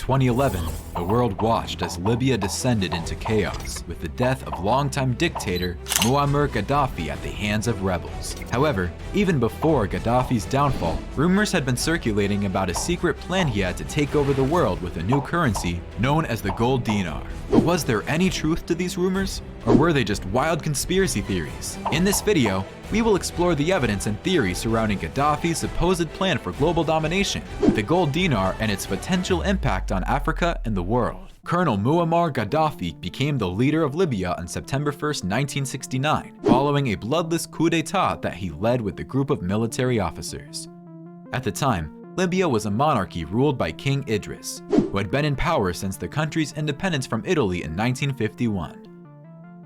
2011, the world watched as Libya descended into chaos with the death of longtime dictator Muammar Gaddafi at the hands of rebels. However, even before Gaddafi's downfall, rumors had been circulating about a secret plan he had to take over the world with a new currency known as the Gold Dinar. But was there any truth to these rumors? Or were they just wild conspiracy theories? In this video, we will explore the evidence and theories surrounding Gaddafi's supposed plan for global domination, the Gold Dinar and its potential impact on Africa and the world. Colonel Muammar Gaddafi became the leader of Libya on September 1, 1969, following a bloodless coup d'etat that he led with a group of military officers. At the time, Libya was a monarchy ruled by King Idris, who had been in power since the country's independence from Italy in 1951.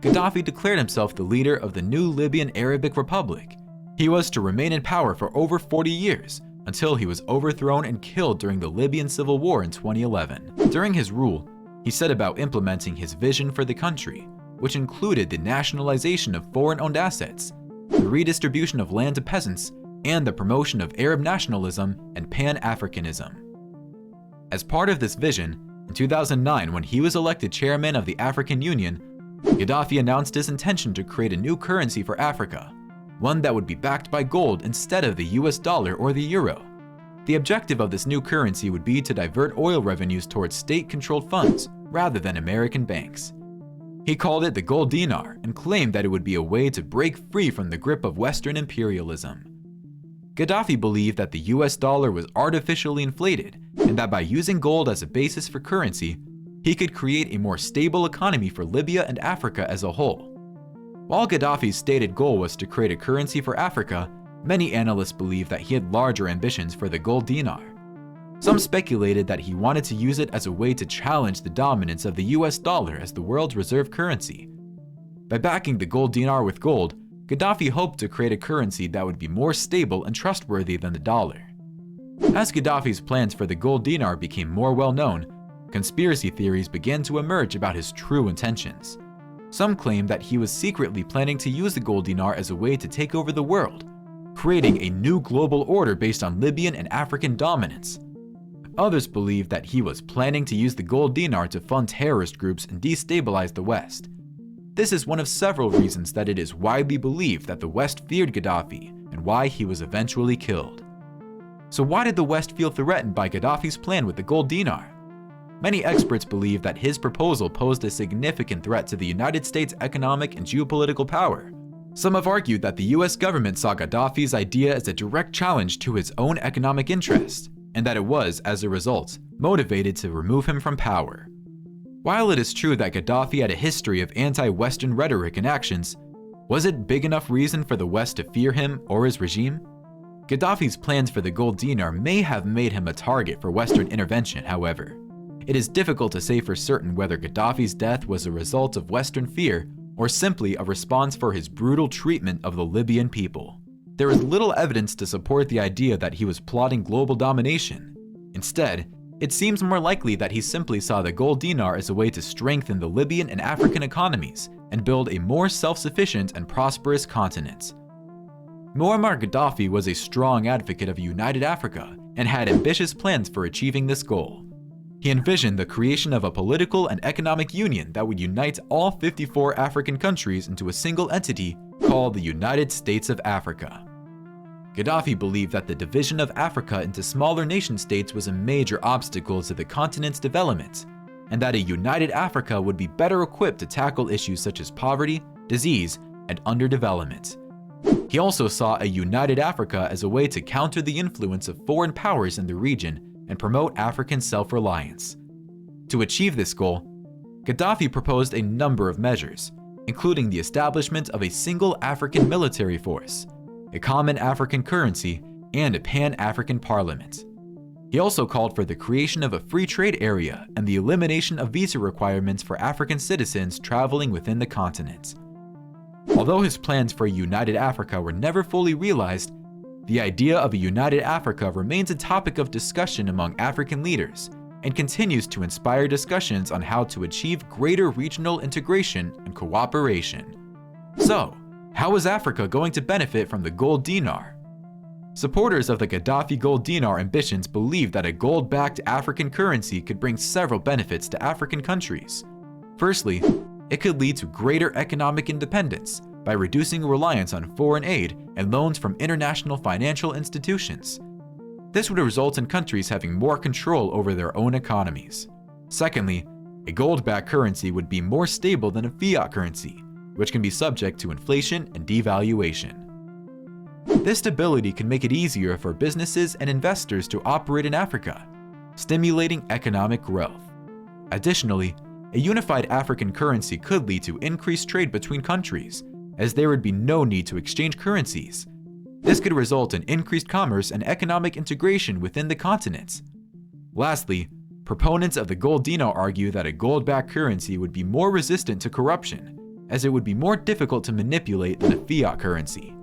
Gaddafi declared himself the leader of the new Libyan Arabic Republic. He was to remain in power for over 40 years, until he was overthrown and killed during the Libyan Civil War in 2011. During his rule, he set about implementing his vision for the country, which included the nationalization of foreign-owned assets, the redistribution of land to peasants, and the promotion of Arab nationalism and Pan-Africanism. As part of this vision, in 2009, when he was elected chairman of the African Union, Gaddafi announced his intention to create a new currency for Africa, one that would be backed by gold instead of the US dollar or the euro. The objective of this new currency would be to divert oil revenues towards state-controlled funds rather than American banks. He called it the Gold Dinar and claimed that it would be a way to break free from the grip of Western imperialism. Gaddafi believed that the US dollar was artificially inflated and that by using gold as a basis for currency, he could create a more stable economy for Libya and Africa as a whole. While Gaddafi's stated goal was to create a currency for Africa, many analysts believe that he had larger ambitions for the Gold Dinar. Some speculated that he wanted to use it as a way to challenge the dominance of the US dollar as the world's reserve currency. By backing the Gold Dinar with gold, Gaddafi hoped to create a currency that would be more stable and trustworthy than the dollar. As Gaddafi's plans for the Gold Dinar became more well-known, conspiracy theories began to emerge about his true intentions. Some claim that he was secretly planning to use the Gold Dinar as a way to take over the world, creating a new global order based on Libyan and African dominance. Others believe that he was planning to use the Gold Dinar to fund terrorist groups and destabilize the West. This is one of several reasons that it is widely believed that the West feared Gaddafi and why he was eventually killed. So why did the West feel threatened by Gaddafi's plan with the Gold Dinar? Many experts believe that his proposal posed a significant threat to the United States' economic and geopolitical power. Some have argued that the US government saw Gaddafi's idea as a direct challenge to its own economic interests, and that it was, as a result, motivated to remove him from power. While it is true that Gaddafi had a history of anti-Western rhetoric and actions, was it big enough reason for the West to fear him or his regime? Gaddafi's plans for the Gold Dinar may have made him a target for Western intervention, however. It is difficult to say for certain whether Gaddafi's death was a result of Western fear or simply a response for his brutal treatment of the Libyan people. There is little evidence to support the idea that he was plotting global domination. Instead, it seems more likely that he simply saw the Gold Dinar as a way to strengthen the Libyan and African economies and build a more self-sufficient and prosperous continent. Muammar Gaddafi was a strong advocate of a united Africa and had ambitious plans for achieving this goal. He envisioned the creation of a political and economic union that would unite all 54 African countries into a single entity called the United States of Africa. Gaddafi believed that the division of Africa into smaller nation-states was a major obstacle to the continent's development, and that a united Africa would be better equipped to tackle issues such as poverty, disease, and underdevelopment. He also saw a united Africa as a way to counter the influence of foreign powers in the region and promote African self-reliance. To achieve this goal, Gaddafi proposed a number of measures, including the establishment of a single African military force, a common African currency, and a Pan-African parliament. He also called for the creation of a free trade area and the elimination of visa requirements for African citizens traveling within the continent. Although his plans for a united Africa were never fully realized, the idea of a united Africa remains a topic of discussion among African leaders and continues to inspire discussions on how to achieve greater regional integration and cooperation. So, how is Africa going to benefit from the Gold Dinar? Supporters of the Gaddafi gold dinar ambitions believed that a gold-backed African currency could bring several benefits to African countries. Firstly, it could lead to greater economic independence by reducing reliance on foreign aid and loans from international financial institutions. This would result in countries having more control over their own economies. Secondly, a gold-backed currency would be more stable than a fiat currency, which can be subject to inflation and devaluation. This stability can make it easier for businesses and investors to operate in Africa, stimulating economic growth. Additionally, a unified African currency could lead to increased trade between countries, as there would be no need to exchange currencies. This could result in increased commerce and economic integration within the continent. Lastly, proponents of the gold dinar argue that a gold-backed currency would be more resistant to corruption, as it would be more difficult to manipulate than a fiat currency.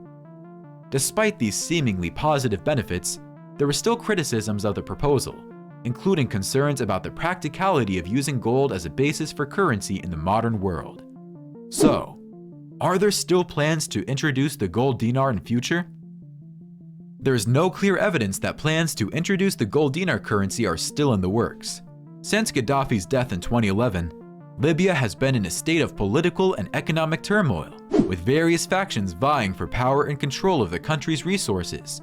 Despite these seemingly positive benefits, there were still criticisms of the proposal, including concerns about the practicality of using gold as a basis for currency in the modern world. So, are there still plans to introduce the gold dinar in future? There is no clear evidence that plans to introduce the gold dinar currency are still in the works. Since Gaddafi's death in 2011, Libya has been in a state of political and economic turmoil, with various factions vying for power and control of the country's resources.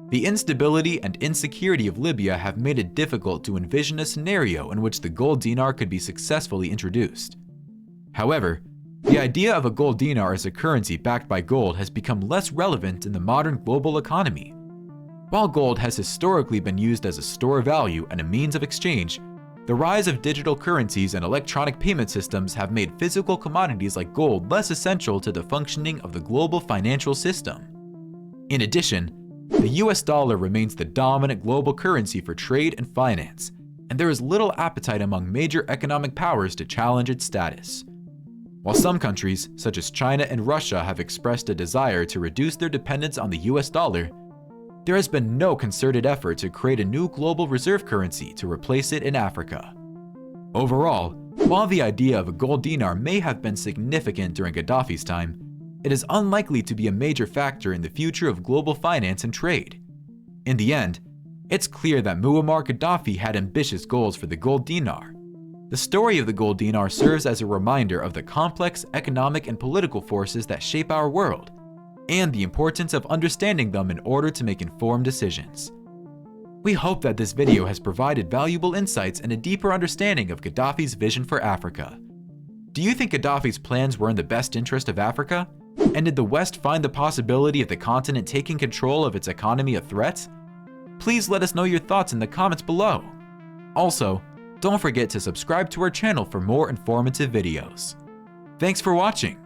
The instability and insecurity of Libya have made it difficult to envision a scenario in which the gold dinar could be successfully introduced. However, the idea of a gold dinar as a currency backed by gold has become less relevant in the modern global economy. While gold has historically been used as a store of value and a means of exchange, the rise of digital currencies and electronic payment systems have made physical commodities like gold less essential to the functioning of the global financial system. In addition, the US dollar remains the dominant global currency for trade and finance, and there is little appetite among major economic powers to challenge its status. While some countries, such as China and Russia, have expressed a desire to reduce their dependence on the US dollar, there has been no concerted effort to create a new global reserve currency to replace it in Africa. Overall, while the idea of a gold dinar may have been significant during Gaddafi's time, it is unlikely to be a major factor in the future of global finance and trade. In the end, it's clear that Muammar Gaddafi had ambitious goals for the gold dinar. The story of the gold dinar serves as a reminder of the complex economic and political forces that shape our world, and the importance of understanding them in order to make informed decisions. We hope that this video has provided valuable insights and a deeper understanding of Gaddafi's vision for Africa. Do you think Gaddafi's plans were in the best interest of Africa? And did the West find the possibility of the continent taking control of its economy a threat? Please let us know your thoughts in the comments below. Also, don't forget to subscribe to our channel for more informative videos. Thanks for watching.